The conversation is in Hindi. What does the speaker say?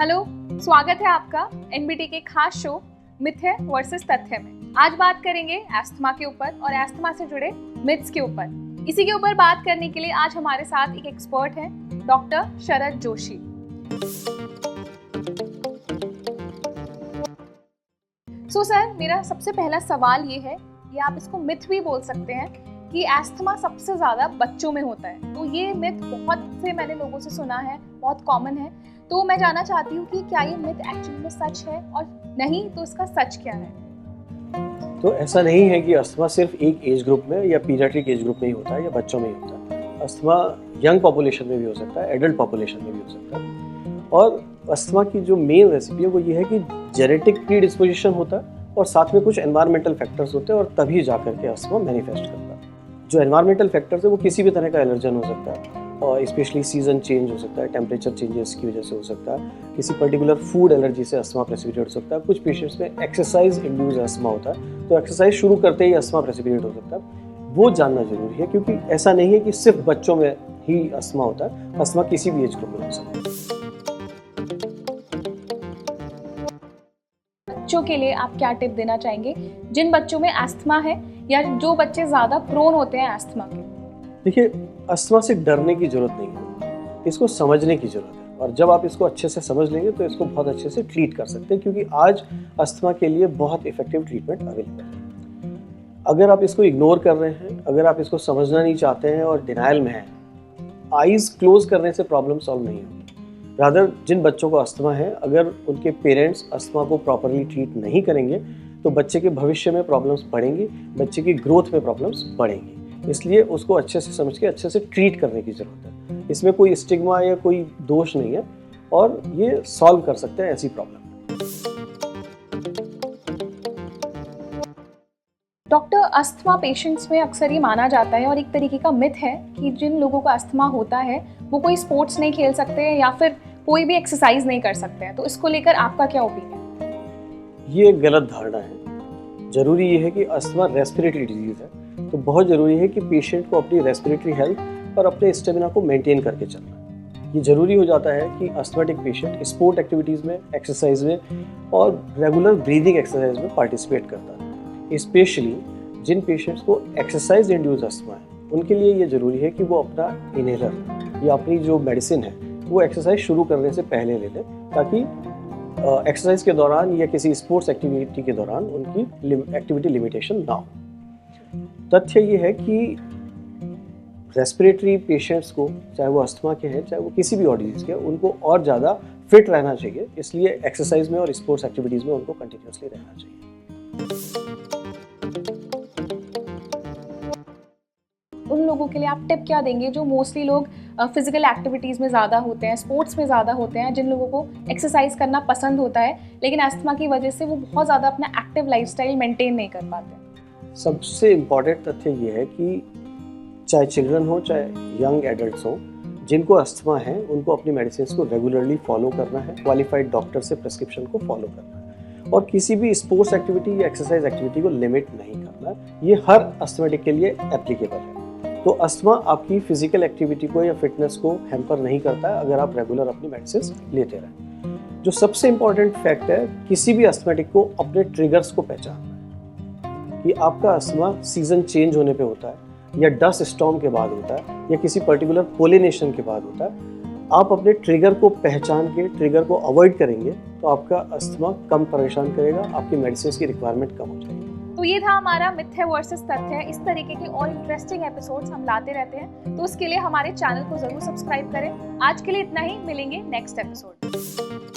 हेलो, स्वागत है आपका एनबीटी के खास शो मिथ्य वर्सेस तथ्य में। आज बात करेंगे एस्थमा के ऊपर और एस्थमा से जुड़े मिथ्स के ऊपर। इसी के ऊपर बात करने के लिए आज हमारे साथ एक एक्सपर्ट हैं, डॉक्टर शरद जोशी। सर, मेरा सबसे पहला सवाल ये है कि आप इसको मिथ भी बोल सकते हैं कि एस्थमा सबसे ज़्यादा बच्चों में होता है। तो ये मिथ बहुत से मैंने लोगों से सुना है, बहुत कॉमन है। तो मैं जानना चाहती हूँ कि क्या ये मिथ एक्चुअली में सच है, और नहीं तो इसका सच क्या है? तो ऐसा नहीं है कि अस्थमा सिर्फ एक एज ग्रुप में या पीडियाट्रिक एज ग्रुप में ही होता है या बच्चों में ही होता है। अस्थमा यंग पॉपुलेशन में भी हो सकता है, एडल्ट पॉपुलेशन में भी हो सकता है। और अस्थमा की जो मेन रेसिपी है वो ये है कि जेनेटिक प्रीडिस्पोजिशन होता है और साथ में कुछ एनवायरमेंटल फैक्टर्स होते हैं और तभी जाकर के अस्थमा मैनिफेस्ट करता है। जो एनवायरमेंटल फैक्टर्स है वो किसी भी तरह का एलर्जन हो सकता है, और स्पेशली सीजन चेंज हो सकता है, टेम्परेचर चेंजेस की वजह से हो सकता है, किसी पर्टिकुलर फूड एलर्जी से अस्थमा प्रेसिपिटेट हो सकता है। कुछ पेशेंट्स में एक्सरसाइज इंड्यूस अस्थमा होता है, तो एक्सरसाइज शुरू करते ही अस्थमा प्रेसिपिटेट हो सकता है। वो जानना जरूरी है, क्योंकि ऐसा नहीं है कि सिर्फ बच्चों में ही अस्थमा होता है, अस्थमा किसी भी एज ग्रुप में हो सकता है। बच्चों के लिए आप क्या टिप देना चाहेंगे जिन बच्चों में एस्थमा है या जो बच्चे ज़्यादा प्रोन होते हैं एस्थमा के? देखिए, अस्थमा से डरने की जरूरत नहीं है, इसको समझने की जरूरत है। और जब आप इसको अच्छे से समझ लेंगे तो इसको बहुत अच्छे से ट्रीट कर सकते हैं, क्योंकि आज अस्थमा के लिए बहुत इफेक्टिव ट्रीटमेंट अवेलेबल है। अगर आप इसको इग्नोर कर रहे हैं, अगर आप इसको समझना नहीं चाहते हैं और डिनायल में हैं, आईज क्लोज करने से प्रॉब्लम सॉल्व नहीं होगी। रादर, जिन बच्चों को अस्थमा है, अगर उनके पेरेंट्स अस्थमा को प्रॉपरली ट्रीट नहीं करेंगे तो बच्चे के भविष्य में प्रॉब्लम्स बढ़ेंगी, बच्चे की ग्रोथ में प्रॉब्लम्स बढ़ेंगी। इसलिए उसको अच्छे से समझ के अच्छे से ट्रीट करने की ज़रूरत है। इसमें कोई स्टिग्मा या कोई दोष नहीं है और ये सॉल्व कर सकते हैं ऐसी प्रॉब्लम। डॉक्टर, अस्थमा पेशेंट्स में अक्सर ये माना जाता है और एक तरीके का मिथ है कि जिन लोगों को अस्थमा होता है वो कोई स्पोर्ट्स नहीं खेल सकते हैं या फिर कोई भी एक्सरसाइज नहीं कर सकते हैं। तो इसको लेकर आपका क्या ओपिनियन? ये एक गलत धारणा है। जरूरी ये है कि अस्थमा रेस्पिरेटरी डिजीज है, तो बहुत ज़रूरी है कि पेशेंट को अपनी रेस्पिरेटरी हेल्थ और अपने स्टेमिना को मेंटेन करके चलना है। ये ज़रूरी हो जाता है कि अस्थमेटिक पेशेंट स्पोर्ट एक्टिविटीज़ में, एक्सरसाइज में और रेगुलर ब्रीदिंग एक्सरसाइज में पार्टिसिपेट करता है। स्पेशली जिन पेशेंट्स को एक्सरसाइज इंड्यूस अस्थमा है, उनके लिए ये ज़रूरी है कि वो अपना इनहेलर या अपनी जो मेडिसिन है वो एक्सरसाइज शुरू करने से पहले ले लें, ताकि एक्सरसाइज के दौरान या किसी स्पोर्ट्स एक्टिविटी के दौरान उनकी एक्टिविटी लिमिटेशन ना हो। तथ्य ये है कि रेस्पिरेटरी पेशेंट्स को, चाहे वो अस्थमा के हैं चाहे वो किसी भी और डिजीज के हैं, उनको और ज़्यादा फिट रहना चाहिए। इसलिए एक्सरसाइज में और स्पोर्ट्स एक्टिविटीज़ में उनको कंटिन्यूसली रहना चाहिए। उन लोगों के लिए आप टिप क्या देंगे जो मोस्टली लोग फिजिकल एक्टिविटीज़ में ज़्यादा होते हैं, स्पोर्ट्स में ज़्यादा होते हैं, जिन लोगों को एक्सरसाइज करना पसंद होता है लेकिन अस्थमा की वजह से वो बहुत ज़्यादा अपना एक्टिव लाइफस्टाइल मेंटेन नहीं कर पाते? सबसे इम्पॉर्टेंट तथ्य ये है कि चाहे चिल्ड्रन हो चाहे यंग एडल्ट्स हो, जिनको अस्थमा है उनको अपनी मेडिसिन को रेगुलरली फॉलो करना है, क्वालिफाइड डॉक्टर से प्रिस्क्रिप्शन को फॉलो करना है, और किसी भी स्पोर्ट्स एक्टिविटी या एक्सरसाइज एक्टिविटी को लिमिट नहीं करना। ये हर अस्थमेटिक के लिए एप्लीकेबल है। तो अस्थमा आपकी फिजिकल एक्टिविटी को या फिटनेस को हैम्पर नहीं करता है अगर आप रेगुलर अपनी मेडिसिन लेते रहें। जो सबसे इम्पॉर्टेंट फैक्ट है, किसी भी अस्थमेटिक को अपने ट्रिगर्स को पहचानना है कि आपका अस्थमा सीजन चेंज होने पे होता है या डस्ट स्टॉर्म के बाद होता है या किसी पर्टिकुलर पोलिनेशन के बाद होता है। आप अपने ट्रिगर को पहचान के ट्रिगर को अवॉइड करेंगे तो आपका अस्थमा कम परेशान करेगा, आपकी मेडिसिन की रिक्वायरमेंट कम हो जाएगी। तो ये था हमारा मिथ्य वर्सेस तथ्य। इस तरीके के और इंटरेस्टिंग एपिसोड्स हम लाते रहते हैं, तो उसके लिए हमारे चैनल को जरूर सब्सक्राइब करें। आज के लिए इतना ही, मिलेंगे नेक्स्ट एपिसोड।